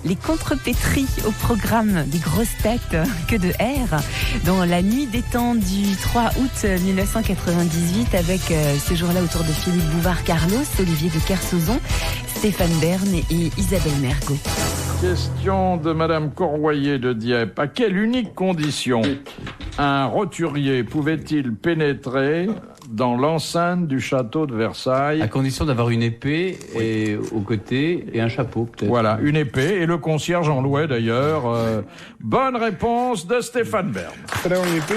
Les contrepétries au programme des grosses têtes que de R dans la nuit des temps du 3 août 1998 avec ce jour-là autour de Philippe Bouvard-Carlos, Olivier de Kersauzon, Stéphane Bern et Isabelle Mergo. Question de Madame Corroyer de Dieppe. À quelle unique condition un roturier pouvait-il pénétrer dans l'enceinte du château de Versailles? À condition d'avoir une épée et au côté et un chapeau, peut-être. Voilà, une épée, et le concierge en louait d'ailleurs. Bonne réponse de Stéphane Bern. C'est d'avoir une épée.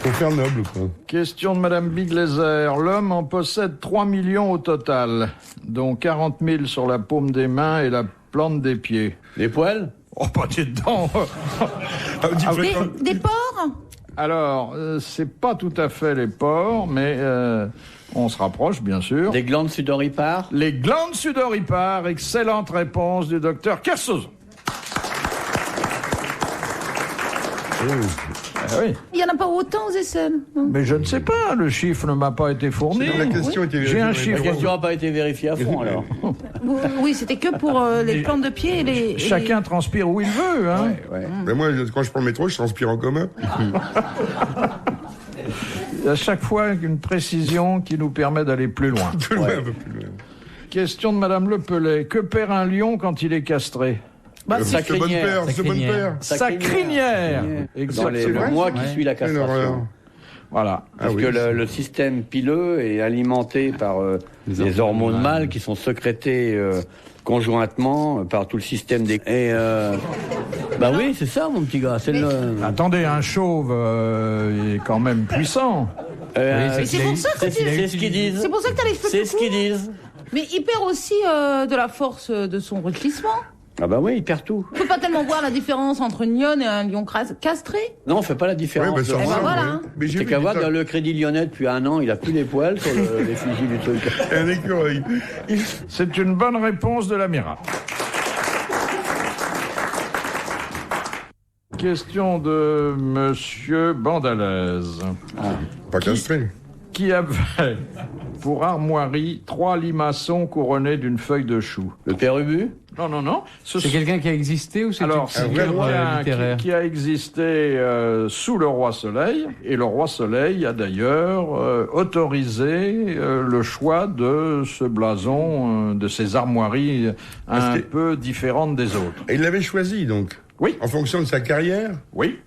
Faut faire noble, quoi. Question de Madame Biglézer. L'homme en possède 3 millions au total, dont 40 000 sur la paume des mains et la plante des pieds. Les poils? Oh, pas dedans. Des porcs? Alors, c'est pas tout à fait les porcs, mais on se rapproche, bien sûr. Des glandes sudoripares? Les glandes sudoripares, excellente réponse du docteur Kersauzon. Ah oui. Il n'y en a pas autant aux Essonnes. Mais je ne sais pas, le chiffre ne m'a pas été fourni. La question était vérifiée. J'ai un La chiffre. question n'a pas été vérifiée à fond, alors. Oui, c'était que pour les plantes de pied et les... Chacun transpire où il veut, hein. Ouais. Mais moi, quand je prends le métro, je transpire en commun. À chaque fois, une précision qui nous permet d'aller plus loin. Plus loin, un peu plus loin. Question de Madame Lepelay. Que perd un lion quand il est castré? Sa C'est bonne crinière. paire, c'est bonne paire. Sa crinière. Dans Exactement. le mois qui suit la Quelle horreur. castration. Voilà. Parce que le système pileux est alimenté par les hormones mâles qui sont sécrétées conjointement par tout le système des... Bah oui, c'est ça, mon petit gars. C'est Attendez, un chauve est quand même puissant. Mais c'est pour ça que c'est ce qu'ils disent. C'est pour ça que t'as les cheveux C'est tout ce qu'ils courts. disent. Mais il perd aussi de la force de son rétrécissement. Ah bah oui, il perd tout. On peut pas tellement voir la différence entre une lionne et un lion castré. Non, on fait pas la différence. Ouais, bah, ça ben ressemble, voilà. ouais. Mais j'ai C'est vu qu'à du voir, tas- dans le Crédit Lyonnais, depuis 1 an, il a plus les poils sur l'effigie du truc. un écureuil. C'est une bonne réponse de l'amiral. Question de Monsieur Bandalaise. Pas castré. Qui avait pour armoirie 3 limaçons couronnés d'une feuille de chou? Le père Ubu? Non. C'est quelqu'un qui a existé ou c'est Alors, une figure quelqu'un littéraire qui a existé sous le roi Soleil, et le roi Soleil a d'ailleurs autorisé le choix de ce blason, de ces armoiries un peu différentes des autres. Et il l'avait choisi, donc. Oui. En fonction de sa carrière. Oui.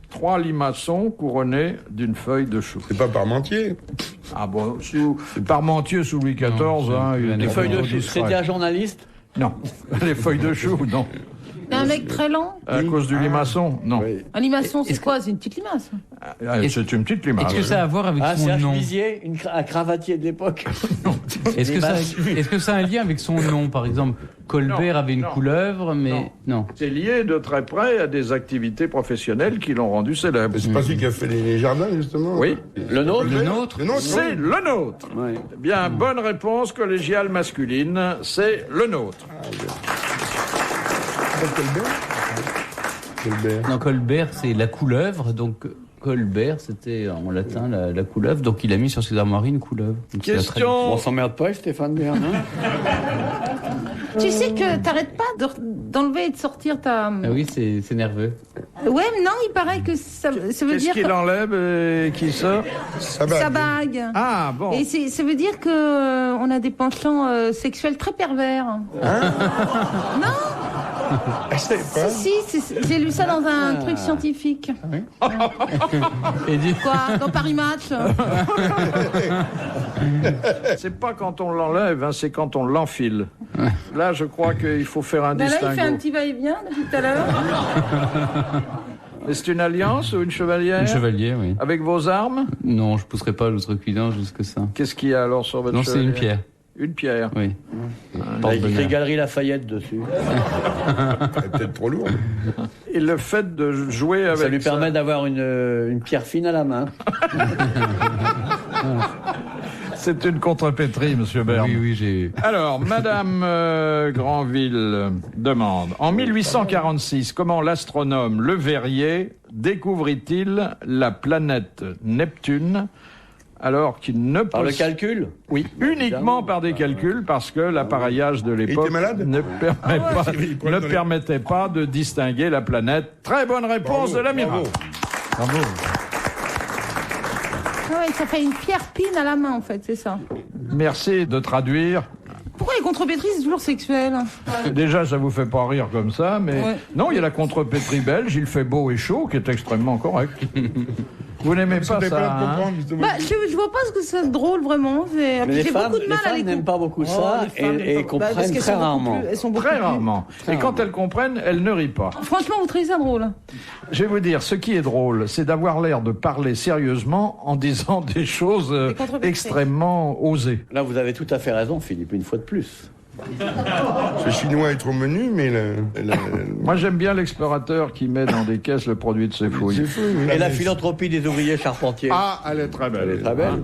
3 limaçons couronnés d'une feuille de chou. C'est pas Parmentier. Ah bon, Parmentier sous Louis XIV, hein, il Les était feuilles de plutôt chou. discret. C'était un journaliste? Non, les feuilles de chou, non. C'est un mec très lent. À cause du limaçon, non. Oui. Un limaçon, c'est quoi? C'est une petite limace. C'est une petite limace. Est-ce que ça a à voir avec Ah, son Serge nom? Lisier, un cravatier de l'époque. Est-ce que ça a un lien avec son nom? Par exemple, Colbert avait une couleuvre, mais non. C'est lié de très près à des activités professionnelles qui l'ont rendu célèbre. C'est pas celui qui a fait les jardins, justement. Oui, Le nôtre? Le nôtre? Le nôtre, c'est oui. le nôtre. Ouais. Bien, bonne réponse collégiale masculine, c'est le nôtre. Colbert. Non, Colbert, c'est la couleuvre, donc Colbert, c'était en latin la couleuvre, donc il a mis sur ses armoiries une couleuvre. Donc, c'est la Question. On s'emmerde pas avec Stéphane Bern, hein? Tu sais que t'arrêtes pas d'enlever et de sortir ta... Ah oui, c'est nerveux. Ouais, mais non, il paraît que ça veut Qu'est-ce dire... qu'il enlève et qui sort? Ça Sa bague. Ah, bon. Et ça veut dire que on a des penchants sexuels très pervers. Si, j'ai lu ça dans un truc scientifique. Et du Quoi? Dans Paris Match. C'est pas quand on l'enlève, hein, c'est quand on l'enfile. Là, je crois qu'il faut faire un Là, il fait un distinguo. petit va-et-vient depuis tout à l'heure. Et c'est une alliance ou une chevalière? un chevalier, oui. Avec vos armes? Non, je pousserai pas l'autre cuisant jusque ça. Qu'est-ce qu'il y a alors sur votre Non, c'est chevalière? une pierre. Une pierre. Oui. Il y a écrit Galerie Lafayette dessus. C'est peut-être trop lourd. Et le fait de jouer avec Ça lui permet d'avoir une pierre fine à la main. C'est une contrepétrie, monsieur Bern. Oui, j'ai. Alors, Madame Granville demande, en 1846, comment l'astronome Le Verrier découvrit-il la planète Neptune alors qu'il ne Par le calcul? Oui, uniquement par des calculs, parce que l'appareillage de l'époque était malade ne permettait pas de distinguer la planète. Très bonne réponse de l'amiral. Bravo. Ah ouais, ça fait une pierre pine à la main, en fait, c'est ça. Merci de traduire. Pourquoi les contrepétries, c'est toujours sexuel? Déjà, ça vous fait pas rire comme ça, mais Ouais. non, il y a la contrepétrie belge, il fait beau et chaud, qui est extrêmement correct. Vous n'aimez pas C'était ça, pas hein? comprendre, justement. Bah, je vois pas ce que c'est drôle, vraiment. Mais les J'ai femmes, beaucoup de mal à les les femmes n'aiment pas beaucoup ça les femmes n'aiment et pas- comprennent parce qu'elles très sont beaucoup rarement. plus- elles sont beaucoup Très plus- rarement. Et quand elles comprennent, elles ne rient pas. Franchement, vous trouvez ça drôle? Je vais vous dire, ce qui est drôle, c'est d'avoir l'air de parler sérieusement en disant des choses contrepétries. extrêmement osées. Là, vous avez tout à fait raison, Philippe, une fois de plus. Ce chinois est trop menu, mais Moi, j'aime bien l'explorateur qui met dans des caisses le produit de ses fouilles. c'est fou. Et la philanthropie des ouvriers charpentiers. Ah, elle est très belle. Elle est très belle.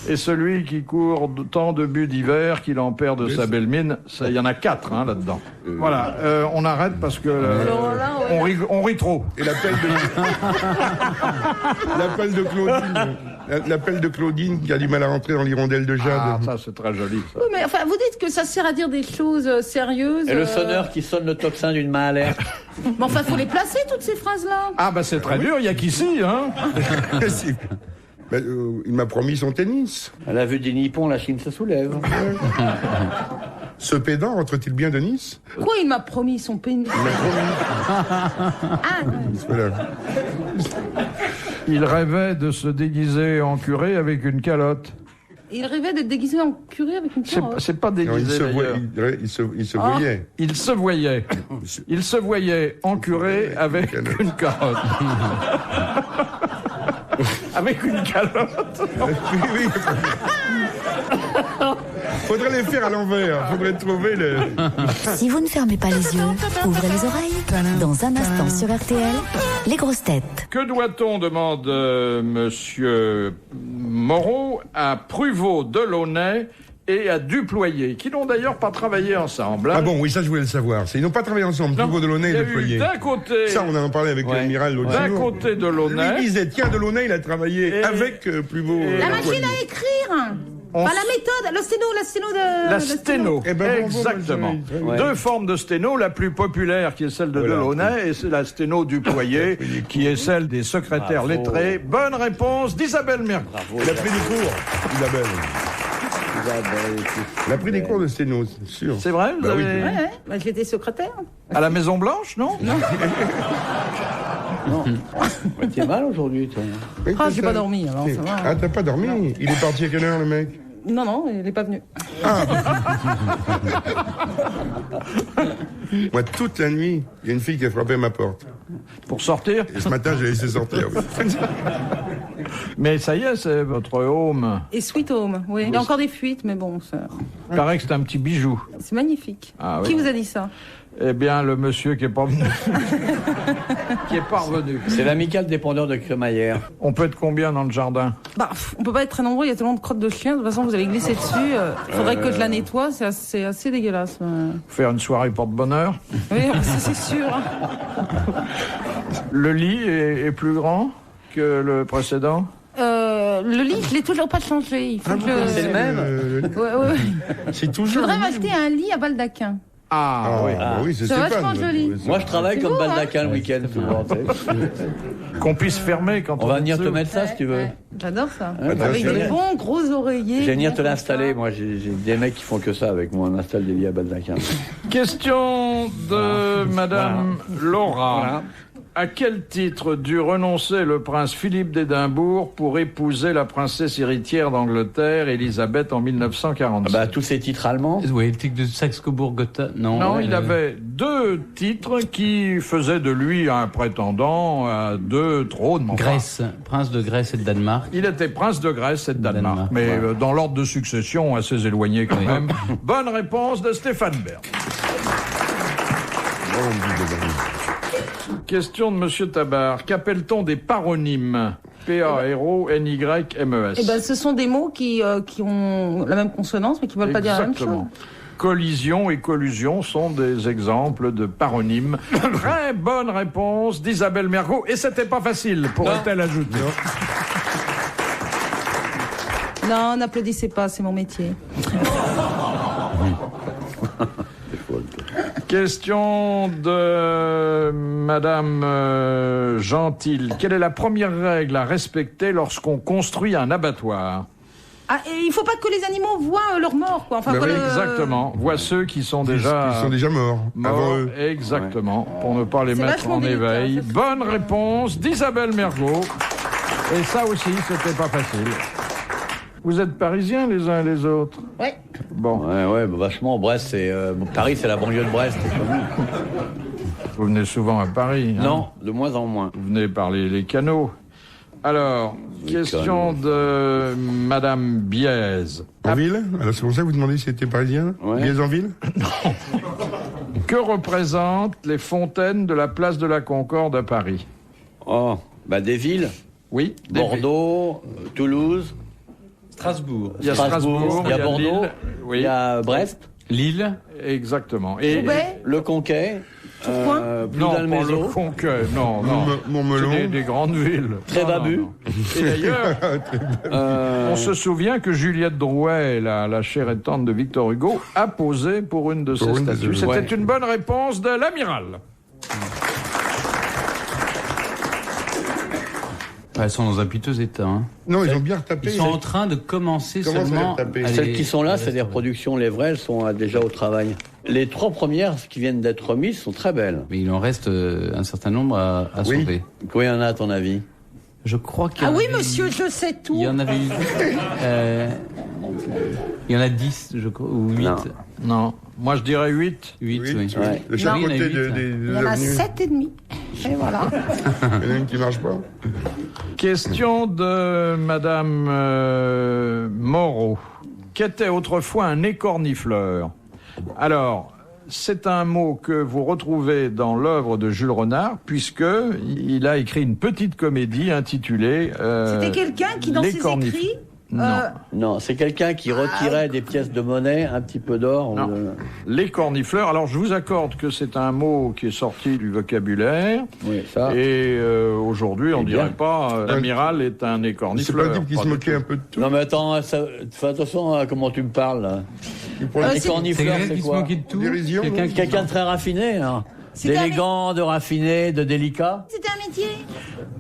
Et celui qui court tant de buts d'hiver qu'il en perd de sa belle mine, il y en a 4 là-dedans. Voilà, on arrête parce que Alors là, ouais. on rit trop. Et l'appel de Claudine. L'appel de Claudine qui a du mal à rentrer dans l'hirondelle de jade. Ah, ça c'est très joli. Ça. Oui, mais enfin, vous dites que ça sert à dire des choses sérieuses. Et le sonneur qui sonne le tocsin d'une main alerte. Mais enfin, faut les placer, toutes ces phrases-là. Ah bah c'est très dur, il y a qu'ici, hein. Si. Ben, il m'a promis son tennis. À la vue des Nippons, la Chine se soulève. Ce pédant rentre-t-il bien de Nice? Quoi, il m'a promis son pénis? Il m'a Ah, promis. Voilà. Il rêvait de se déguiser en curé avec une calotte. il rêvait d'être déguisé en curé avec une carotte. C'est pas Non, il déguisé se, d'ailleurs. il se voyait. Il se voyait en curé avec une carotte. Avec une calotte. Oui. Faudrait les faire à l'envers. Faudrait trouver le. Si vous ne fermez pas les yeux, ouvrez les oreilles. Dans un instant sur RTL, les grosses têtes. Que doit-on, demande Monsieur Moreau, à Pruvot Delaunay et à Duployé, qui n'ont d'ailleurs pas travaillé ensemble. Hein. Ah bon, oui, ça je voulais le savoir. Ils n'ont pas travaillé ensemble, Non, Pruvot Delaunay il y et a eu Deployé. d'un côté, Ça, on en a parlé avec l'amiral l'autre d'un jour. côté Delaunay, Lui disait, tiens, Delaunay, il a travaillé Et- avec Pruvot. La Deployé. machine à écrire. On Pas s- la méthode, la sténo de... la le sténo, Eh ben, bravo, exactement. monsieur. Ouais. Deux formes de sténo, la plus populaire qui est celle de Voilà. Delaunay et c'est la sténo Duployé qui est celle des secrétaires Bravo. lettrés. Bonne réponse d'Isabelle Mergo. Bravo. Il a pris des cours, Isabelle. Isabelle, Il a pris des cours de sténo, c'est sûr. C'est vrai, vous Bah oui. avez... Ouais, bah, j'étais secrétaire. À la Maison Blanche, non? T'es mal aujourd'hui, toi. Oui, Ah, c'est j'ai ça. pas dormi, alors ça va. Ah, t'as pas dormi? Il est parti à quelle heure, le mec? Non, non, il n'est pas venu. Moi, toute la nuit, il y a une fille qui a frappé à ma porte. Pour sortir? Et ce matin, j'ai laissé sortir. Oui. Mais ça y est, c'est votre home. Et Sweet Home, oui. Il y a encore des fuites, mais bon, Il paraît que c'est un petit bijou. c'est magnifique. Ah, oui. Qui vous a dit ça? Eh bien, le monsieur qui est pas venu. Qui est pas revenu. C'est l'amicale dépendeur de Crémaillère. On peut être combien dans le jardin? Bah, on peut pas être très nombreux, il y a tellement de crottes de chiens. De toute façon, vous allez glisser dessus. Faudrait que je la nettoie, c'est assez dégueulasse. Faire une soirée porte-bonheur. Oui, ça c'est sûr. Le lit est plus grand que le précédent? Le lit, je l'ai toujours pas changé. Il faut que je... C'est le même Ouais, ouais. C'est Je toujours. voudrais le même. m'acheter un lit à baldaquin. Ah, oui. bah oui, c'est C'est Stéphane. vachement joli. Oui, c'est- Moi, je travaille C'est comme beau, hein. baldaquin le week-end, souvent. tu sais. Qu'on puisse fermer quand On va venir est te dessous. mettre ça, si tu veux. Ouais, j'adore ça. Ouais, bah, Avec c'est des bien. bons gros oreillers. Je vais venir bien te comme l'installer. ça. Moi, j'ai des mecs qui font que ça avec moi. On installe des lits à baldaquin. Question de Madame Laura. Voilà. À quel titre dut renoncer le prince Philippe d'Édimbourg pour épouser la princesse héritière d'Angleterre, Élisabeth, en 1947? Bah, tous ces titres allemands. Oui, le titre de Saxe-Cobourg-Gotha. Non, il avait deux titres qui faisaient de lui un prétendant à deux trônes. Enfin, Grèce, prince de Grèce et de Danemark. il était prince de Grèce et de Danemark, Danemark, mais ouais. dans l'ordre de succession assez éloigné quand même. Bonne réponse de Stéphane Bern. Oh, on me dit de dormir. Question de Monsieur Tabar. Qu'appelle-t-on des paronymes? P-A-R-O-N-Y-M-E-S. Eh ben, ce sont des mots qui ont la même consonance, mais qui ne veulent pas dire la même chose. Exactement. Collision et collusion sont des exemples de paronymes. Très bonne réponse d'Isabelle Mergo. Et c'était pas facile, pourrait-elle ajouter. Non, n'applaudissez pas, c'est mon métier. Question de Madame Gentil. Quelle est la première règle à respecter lorsqu'on construit un abattoir? Ah, et il faut pas que les animaux voient leur mort, quoi. Enfin, Bah oui, Exactement. Voient ceux qui sont déjà... Ils sont déjà morts. Avant eux. Exactement. Pour ne pas les C'est mettre vachement en délicat, éveil. ça, c'est Bonne réponse d'Isabelle Mergot. Et ça aussi, c'était pas facile. Vous êtes parisiens les uns et les autres? Ouais. Bon. Ouais, bah, vachement. Brest, Paris, c'est la banlieue de Brest. C'est comme nous. Vous venez souvent à Paris. Hein? Non, de moins en moins. Vous venez par les canaux. Alors, question de Madame Biez. En ville? Alors c'est pour ça que vous demandez si c'était parisien? Ouais. Biais en ville? Que représentent les fontaines de la place de la Concorde à Paris? Oh, bah des villes. Oui. Bordeaux, Toulouse, Strasbourg. Il y a Strasbourg, il y a Bordeaux, Lille. Oui. il y a Brest, Lille. Exactement. Et Roubaix, Le Conquet, Tourcoing. non, pas Ploudalmézeau, le Conquet, non. Montmelon. C'est des grandes villes. Trébabu. Non. Et d'ailleurs, on se souvient que Juliette Drouet, la chère et tante de Victor Hugo, a posé pour une de ses statues. C'était Ouais. une bonne réponse de l'amiral. Elles sont dans un piteux état. Hein. Non, ils ont bien retapé. Ils sont en train de commencer Comment ça, seulement. taper à Celles les- qui sont là, c'est des reproductions. Les vraies, elles sont déjà au travail. Les 3 premières qui viennent d'être remises sont très belles. Mais il en reste un certain nombre à Oui. sauver. Combien il y en a à ton avis? Je crois qu'il y Ah en oui, avait monsieur, eu- je sais tout. Il y en avait eu. Il y en a 10, je crois, ou 8. Non. Non, moi je dirais 8. 8, Oui, oui. Ouais. De chaque Non, il y en a côté huit, des Il y en a avenues. 7 et demi. Et voilà. Il y en a une qui marche pas. Question de Madame Moreau. Qu'était autrefois un écornifleur? Alors, c'est un mot que vous retrouvez dans l'œuvre de Jules Renard, puisque il a écrit une petite comédie intitulée C'était quelqu'un qui, dans ses L'écornifleur. écrits, Non. Non, c'est quelqu'un qui retirait des pièces de monnaie, un petit peu d'or. Non. Les cornifleurs. Alors, je vous accorde que c'est un mot qui est sorti du vocabulaire. Oui, ça. Et aujourd'hui, on Eh dirait bien. pas l'amiral est un C'est écornifleur. pas un type qui Pas se du moquait tout. un peu de tout. Non mais attends, fais attention à comment tu me parles. Là. Les C'est cornifleurs, quelqu'un c'est qui se quoi? moquait de tout. Dérision, Quelqu'un non qui- Quelqu'un de très raffiné, hein. C'était D'élégant, de raffiné, de délicat. c'était un métier.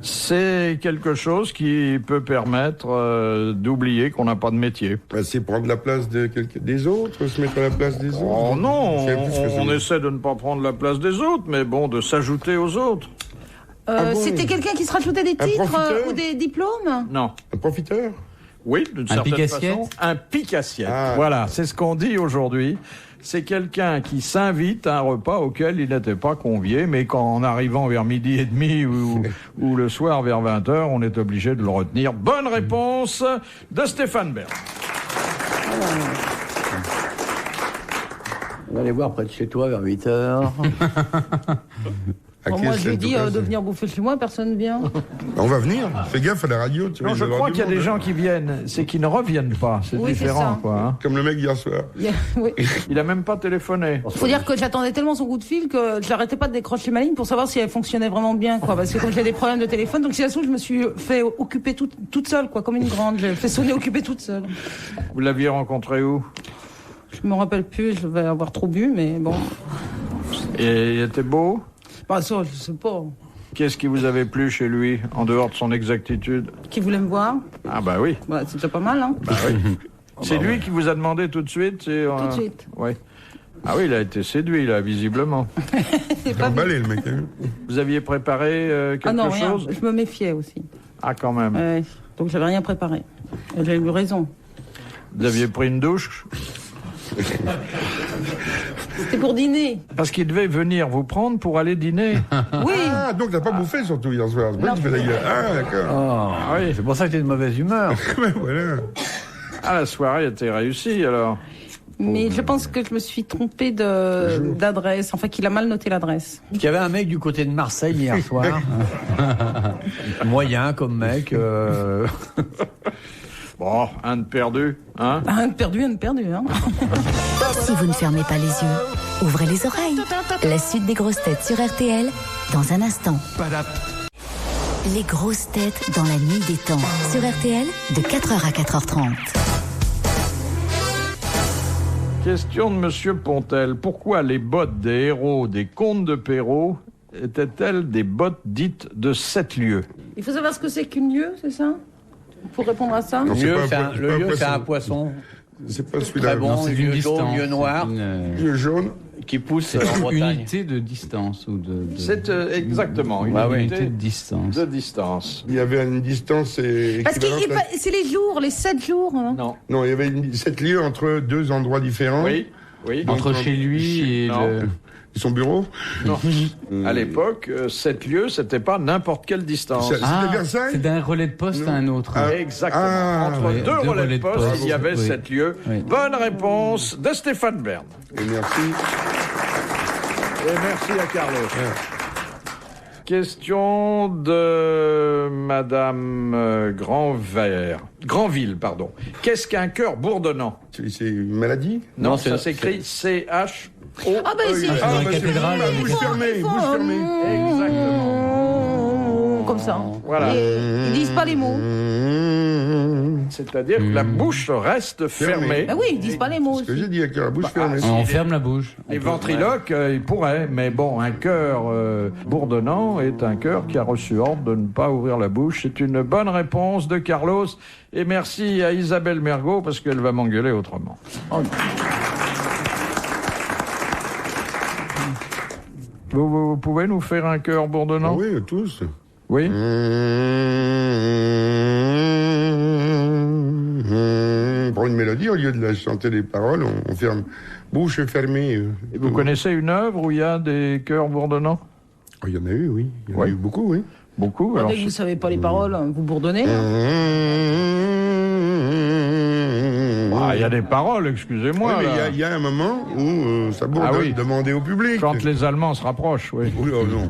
C'est quelque chose qui peut permettre d'oublier qu'on n'a pas de métier. Bah, c'est prendre la place des autres, se mettre à la place des autres. Oh non, Je sais plus ce que on c'est. essaie de ne pas prendre la place des autres, mais bon, de s'ajouter aux autres. Ah bon? C'était quelqu'un qui se rajoutait des Un titres profiteur ou des diplômes. Non. Un profiteur? Oui, d'une certaine pique-assiette façon. Un pique-assiette. Ah. Voilà, c'est ce qu'on dit aujourd'hui. C'est quelqu'un qui s'invite à un repas auquel il n'était pas convié, mais qu'en arrivant vers 12h30 ou le soir vers 20h, on est obligé de le retenir. Bonne réponse de Stéphane Bern. On va aller voir près de chez toi vers 8h. À Bon, qui moi, est-ce je lui qu'elle dis te passe de venir bouffer chez moi, personne ne vient. On va venir. Fais gaffe à la radio. Tu Non, risques je d'avoir crois du qu'il y a des monde, gens hein. qui viennent, c'est qu'ils ne reviennent pas. C'est Oui, c'est différent, ça. quoi. Hein. Comme le mec hier soir. Oui. Il a même pas téléphoné. Faut dire que j'attendais tellement son coup de fil que je n'arrêtais pas de décrocher ma ligne pour savoir si elle fonctionnait vraiment bien, quoi. Parce que comme j'ai des problèmes de téléphone, donc si ça se trouve, je me suis fait occuper toute seule, quoi, comme une grande. J'ai fait sonner occupée toute seule. Vous l'aviez rencontré où? Je me rappelle plus, je vais avoir trop bu, mais bon. Et il était beau? Bah, ça, je sais pas. Qu'est-ce qui vous avait plu chez lui, en dehors de son exactitude? Qui voulait me voir? Ah bah oui. Bah, c'est déjà pas mal, hein. Bah oui. C'est lui qui vous a demandé tout de suite? Tout de suite. Oui. Ah oui, il a été séduit, là, visiblement. C'est pas Emballé le mec. Hein. Vous aviez préparé quelque Ah non, rien. chose? Je me méfiais aussi. Ah, quand même. Ouais. Donc j'avais rien préparé. Et j'ai eu raison. Vous aviez pris une douche? C'était pour dîner. Parce qu'il devait venir vous prendre pour aller dîner. Oui. Ah, donc t'as pas bouffé surtout hier soir. C'est pas que tu fais la gueule. Ah, d'accord. Ah oui. C'est pour ça que t'es de mauvaise humeur. Ouais, voilà. Ah, la soirée était réussie, alors. Mais je pense que je me suis trompée d'adresse. Enfin, qu'il a mal noté l'adresse. Il y avait un mec du côté de Marseille hier soir. Moyen comme mec. Bon, un de perdu, hein? Un perdu, hein. Si vous ne fermez pas les yeux, ouvrez les oreilles. La suite des grosses têtes sur RTL, dans un instant. Les grosses têtes dans la nuit des temps. Sur RTL, de 4h à 4h30. Question de Monsieur Pontel. Pourquoi les bottes des héros des contes de Perrault étaient-elles des bottes dites de 7 lieues? Il faut savoir ce que c'est qu'une lieue, c'est ça? Pour répondre à ça? Non, Le lieu, c'est un poisson. C'est pas celui-là. Très bon, Non, c'est une lieu jaune, distance. lieu noir, Lieu jaune. qui pousse C'est en une Bretagne. unité de distance ou de... C'est exactement une Ah oui. unité de distance. de distance. Il y avait une distance Parce que équivalente à- c'est les jours, les 7 jours. Hein. Non. Non, il y avait 7 lieues entre 2 endroits différents. Oui, oui. Entre Donc, chez lui et non. le... Son bureau. Non. À l'époque, 7 lieues, c'était pas n'importe quelle distance. Ça- C'était Versailles. c'est d'un relais de poste à un autre. Ah. Exactement. Ah, Entre oui, deux relais de poste, il y avait oui. 7 lieues. Oui. Bonne réponse de Stéphane Bern. Et merci. Et merci à Carlos. Question de Madame Granville, pardon. Qu'est-ce qu'un cœur bourdonnant? C'est une maladie. Non, Non, ça c'est- s'écrit C-H-O. Ah ben c'est... dans la bah, cathédrale, c'est il bouche faut- fermée, il faut, bouche fermée. Exactement. Comme ça. Voilà. Et ils disent pas les mots. C'est-à-dire que la bouche reste fermée. Ben oui, ils disent pas les mots. Ce que aussi. j'ai dit avec la bouche fermée. On ferme la bouche. Les ventriloques, ils pourraient, mais bon, un cœur bourdonnant est un cœur qui a reçu ordre de ne pas ouvrir la bouche. C'est une bonne réponse de Carlos. Et merci à Isabelle Mergot, parce qu'elle va m'engueuler autrement. Vous pouvez nous faire un cœur bourdonnant? Ah oui, tous. Oui. Pour une mélodie, au lieu de la chanter les paroles, on ferme. Bouche fermée. Et vous connaissez une œuvre où il y a des chœurs bourdonnants? Oh, il y en a eu, oui. Il y en a Ouais. eu beaucoup, oui. Beaucoup. Dès Alors, que vous savez pas les paroles, vous bourdonnez. il y a des paroles, excusez-moi. Oui, mais là. il y a un moment où ça bourdonne. Ah oui. Demandez au public. Quand les Allemands se rapprochent, oui. Oui, oh non.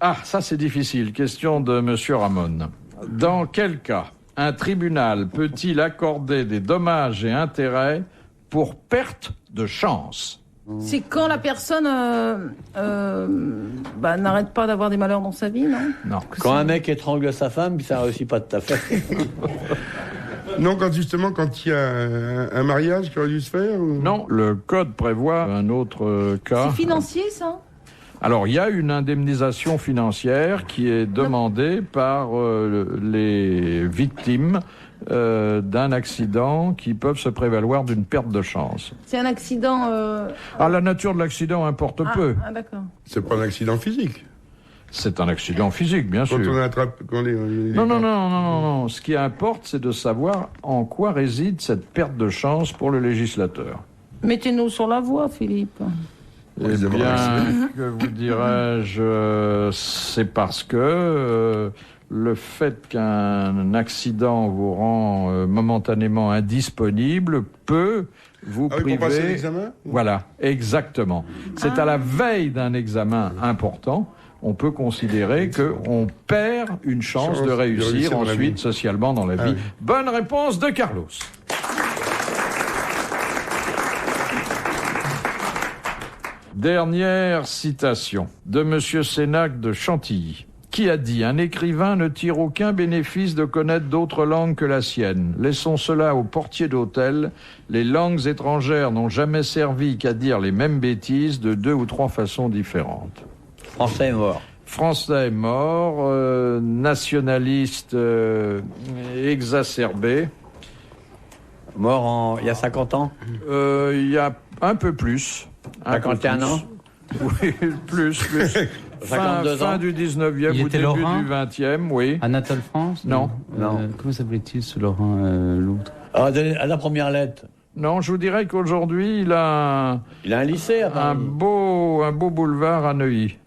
Ah, ça c'est difficile. Question de Monsieur Ramon. Dans quel cas un tribunal peut-il accorder des dommages et intérêts pour perte de chance? C'est quand la personne n'arrête pas d'avoir des malheurs dans sa vie, non? Non. Quand un mec étrangle sa femme, puis ça réussit pas tout à fait. Non, quand il y a un mariage qui aurait dû se faire ou... Non, le code prévoit un autre cas. C'est financier, ça? Alors, il y a une indemnisation financière qui est demandée par les victimes d'un accident qui peuvent se prévaloir d'une perte de chance. C'est un accident... Ah, la nature de l'accident importe peu. Ah, d'accord. C'est pas un accident physique. C'est un accident physique, bien Quand sûr. on attrape... Non. Ce qui importe, c'est de savoir en quoi réside cette perte de chance pour le législateur. Mettez-nous sur la voie, Philippe. Eh bien, que vous dirais-je, c'est parce que le fait qu'un accident vous rend momentanément indisponible peut vous Ah oui, priver... pour passer l'examen ? Voilà, exactement. C'est à la veille d'un examen important, on peut considérer qu'on perd une chance de réussir dans la ensuite vie. socialement dans la vie. oui. Bonne réponse de Carlos. Dernière citation de Monsieur Sénac de Chantilly, qui a dit « Un écrivain ne tire aucun bénéfice de connaître d'autres langues que la sienne. Laissons cela aux portiers d'hôtel. Les langues étrangères n'ont jamais servi qu'à dire les mêmes bêtises de 2 ou 3 façons différentes. » Français est mort. Français est mort, nationaliste exacerbé. Mort il y a 50 ans. Il y a un peu plus. 51 ans. Oui, plus. 52 fin ans. du 19e Il ou était début Lorrain du 20e, oui. Anatole France? Non. Non. Comment s'appelait-il ce Laurent, l'autre? Ah, à la première lettre. Non, je vous dirais qu'aujourd'hui, il a Il a un lycée à un Paris. beau boulevard à Neuilly.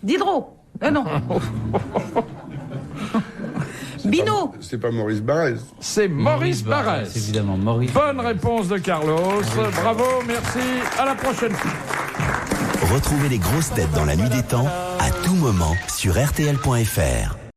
Diderot. Non. Bino. C'est pas Maurice Barrès. C'est Maurice Barrès. Évidemment, Maurice. Bonne réponse de Carlos. Bravo, merci. À la prochaine fois. Retrouvez les grosses têtes dans la nuit des temps à tout moment sur RTL.fr.